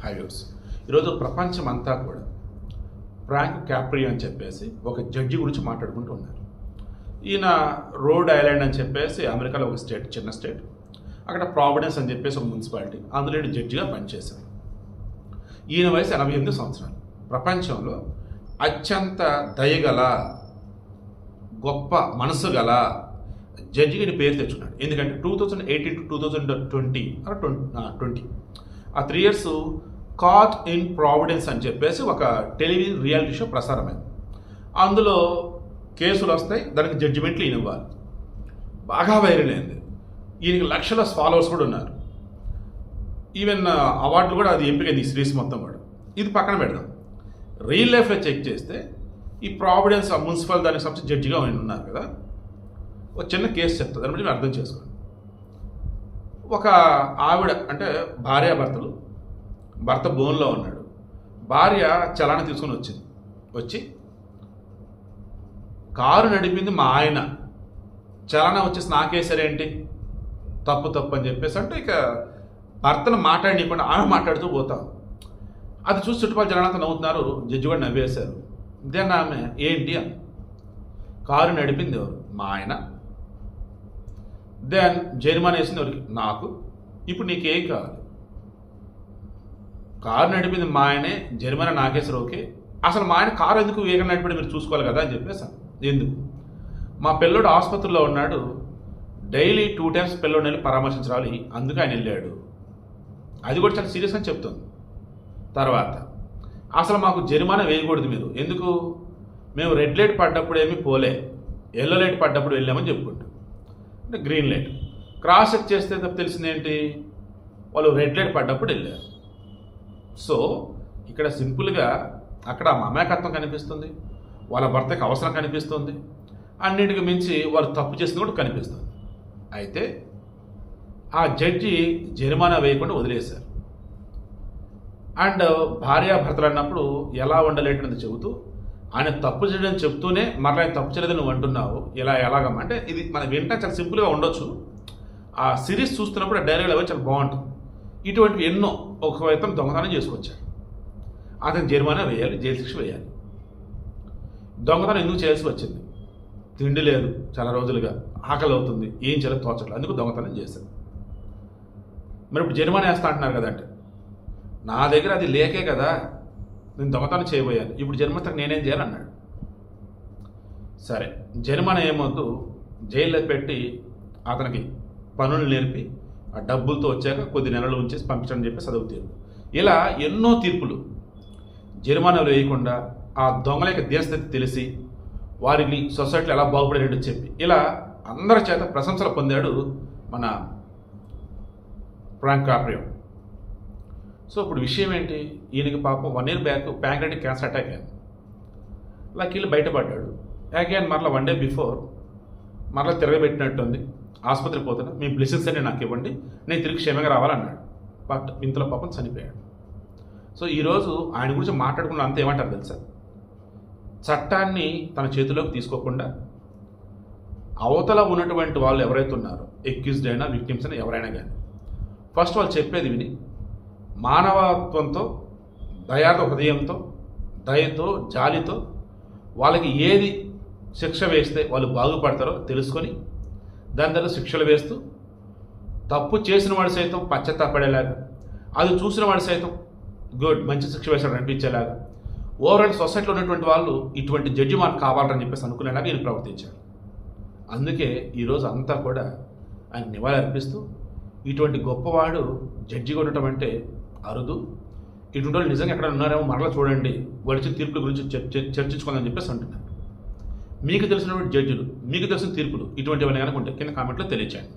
Highways ఈరోజు ప్రపంచం అంతా కూడా ఫ్రాంక్ క్యాప్రియో అని చెప్పేసి ఒక జడ్జి గురించి మాట్లాడుకుంటూ ఉన్నారు. ఈయన రోడ్ ఐలాండ్ అని చెప్పేసి అమెరికాలో ఒక స్టేట్, చిన్న స్టేట్, అక్కడ ప్రావిడెన్స్ అని చెప్పేసి ఒక మున్సిపాలిటీ, అందులో ఈయన జడ్జిగా పనిచేశారు. ఈయన వయసు 88 సంవత్సరాలు. ప్రపంచంలో అత్యంత దయగల గొప్ప మనసు గల జడ్జికి పేరు తెచ్చుకున్నాడు. ఎందుకంటే 2018 to 2020 ఆ 3 years కాట్ ఇన్ ప్రావిడెన్స్ అని చెప్పేసి ఒక టెలివిజన్ రియాలిటీ షో ప్రసారమైంది. అందులో కేసులు వస్తాయి, దానికి జడ్జిమెంట్లు ఈయన ఇవ్వాలి. బాగా వైరల్ అయింది. ఈయనకి లక్షల ఫాలోవర్స్ కూడా ఉన్నారు. ఈవెన్ అవార్డులు కూడా అది ఎంపికైంది ఈ సిరీస్ మొత్తం కూడా. ఇది పక్కన పెడదాం. రియల్ లైఫ్లో చెక్ చేస్తే ఈ ప్రావిడెన్స్ మున్సిపల్ దానికి సంబంధించి జడ్జిగా ఆయన ఉన్నారు కదా. ఒక చిన్న కేసు చెప్తుంది, దాని బట్టి మీరు అర్థం చేసుకోండి. ఒక ఆవిడ, అంటే భార్యాభర్తలు, భర్త బోన్లో ఉన్నాడు, భార్య చలానా తీసుకొని వచ్చి కారు నడిపింది మా ఆయన, చలానా వచ్చేసి నాకేసారేంటి, తప్పు అని చెప్పేసి అంటే ఇక భర్తను మాట్లాడనీయకుండా ఆమె మాట్లాడుతూ పోతాం. అది చూసి చుట్టుపక్కల జనాలంతా నవ్వుతున్నారు, జడ్జి కూడా నవ్వేశారు. దెన్ ఆమె ఏంటి అని, కారు నడిపింది ఎవరు, మా ఆయన. దెన్ జరిమానా వేసింది ఎవరికి, నాకు. ఇప్పుడు నీకేం కావాలి, కారు నడిపింది మా ఆయనే, జరిమానా నాకేసారు, ఓకే. అసలు మా ఆయన కారు ఎందుకు వేగంగా నడిపి మీరు చూసుకోవాలి కదా అని చెప్పేసి. ఎందుకు, మా పిల్లోడు ఆసుపత్రిలో ఉన్నాడు, డైలీ 2 times పిల్లోడిని వెళ్ళి పరామర్శించాలి, అందుకు ఆయన వెళ్ళాడు. అది కూడా చాలా సీరియస్ అని చెప్తుంది. తర్వాత అసలు మాకు జరిమానా వేయకూడదు మీరు, ఎందుకు, మేము రెడ్ లైట్ పడ్డప్పుడు ఏమీ పోలే, ఎల్లో లైట్ పడ్డప్పుడు వెళ్ళామని చెప్పుకుంటాం. అంటే గ్రీన్ లైట్ క్రాస్ చెక్ చేస్తే తెలిసింది ఏంటి, వాళ్ళు రెడ్ లైట్ పడ్డప్పుడు వెళ్ళారు. సో ఇక్కడ సింపుల్గా అక్కడ మమేకత్వం కనిపిస్తుంది, వాళ్ళ భర్తకి అవసరం కనిపిస్తుంది, అన్నిటికి మించి వాళ్ళు తప్పు చేసింది కూడా కనిపిస్తుంది. అయితే ఆ జడ్జి జరిమానా వేయకుండా వదిలేశారు. అండ్ భార్యాభర్తలు అన్నప్పుడు ఎలా ఉండలేటది చెబుతూ, ఆయన తప్పు చేయడం చెప్తూనే మరలా ఆయన తప్పు చేయలేదు నువ్వు అంటున్నావు, ఎలాగమ్మా అంటే ఇది మనం వింటా చాలా సింపుల్గా ఉండొచ్చు. ఆ సిరీస్ చూస్తున్నప్పుడు ఆ డైలాగ్ అవి చాలా బాగుంటుంది. ఇటువంటివి ఎన్నో, ఒకవైపు దొంగతనం చేసుకొచ్చారు, అతను జరిమానా వేయాలి, జైలు శిక్ష వేయాలి. దొంగతనం ఎందుకు చేయాల్సి వచ్చింది, తిండి లేదు చాలా రోజులుగా, ఆకలి అవుతుంది, ఏం చేయాలో తోచట్లేదు, అందుకు దొంగతనం చేశారు. మరి ఇప్పుడు జరిమానా వేస్తా అంటున్నారు కదా, అంటే నా దగ్గర అది లేకే కదా నేను దొంగతనం చేయబోయాను, ఇప్పుడు జరిమానా నేనేం చేయాలన్నాడు. సరే జరిమానా ఏమొద్దు, జైల్లో పెట్టి అతనికి పనులు నేర్పి ఆ డబ్బులతో వచ్చాక కొద్ది నెలలు ఉంచేసి పంపించడం చెప్పి చదువుతారు. ఇలా ఎన్నో తీర్పులు జరిమానాలు వేయకుండా ఆ దొంగల యొక్క దేశస్థితి తెలిసి వారిని సొసైటీలో ఎలా బాగుపడేటట్టు చెప్పి ఇలా అందరి చేత ప్రశంసలు పొందాడు మన ఫ్రాంక్ క్యాప్రియో. సో ఇప్పుడు విషయం ఏంటి, ఈయనకి పాపం 1 year back pancreatic cancer attack అయింది. లక్కీలు బయటపడ్డాడు. అగైన్ మరలా 1 day బిఫోర్ మరలా తిరగబెట్టినట్టుంది, ఆసుపత్రికి పోతున్నా, మీ బ్లెస్సింగ్స్ అన్ని నాకు ఇవ్వండి, నేను తిరిగి క్షేమంగా రావాలన్నాడు. బట్ ఇంతలో పాపం చనిపోయాడు. సో ఈరోజు ఆయన గురించి మాట్లాడుకున్న అంత ఏమంటారు తెలుసా, చట్టాన్ని తన చేతిలోకి తీసుకోకుండా అవతల ఉన్నటువంటి వాళ్ళు ఎవరైతే ఉన్నారో, ఎక్యూజ్డ్ అయినా విక్టిమ్స్ అయినా ఎవరైనా కానీ, ఫస్ట్ వాళ్ళు చెప్పేది విని మానవత్వంతో, దయార్థ హృదయంతో, దయతో, జాలితో వాళ్ళకి ఏది శిక్ష వేస్తే వాళ్ళు బాగుపడతారో తెలుసుకొని దాని తర్వాత శిక్షలు వేస్తూ, తప్పు చేసిన వాడు సైతం పశ్చాత్తాపడేలాగా, అది చూసిన వాడు సైతం గుడ్ మంచి శిక్ష వేసాడు అనిపించేలాగా, ఓవరాల్ సొసైటీలో ఉన్నటువంటి వాళ్ళు ఇటువంటి జడ్జి మాకు కావాలని చెప్పేసి అనుకునేలాగా ఈయన ప్రవర్తించాడు. అందుకే ఈరోజు అంతా కూడా ఆయన నివాళి అర్పిస్తూ, ఇటువంటి గొప్పవాడు జడ్జిగా ఉండటం అంటే అరుదు, ఇటువంటి వాళ్ళు నిజంగా ఎక్కడ ఉన్నారేమో మరలా చూడండి, గడిచిన తీర్పుల గురించి చర్చించుకోవాలని చెప్పేసి అంటున్నారు. మీకు తెలిసినటువంటి జడ్జిలు, మీకు తెలిసిన తీర్పులు ఇటువంటివన్నీ కనుక ఉంటే కింద కామెంట్లో తెలియచేయండి.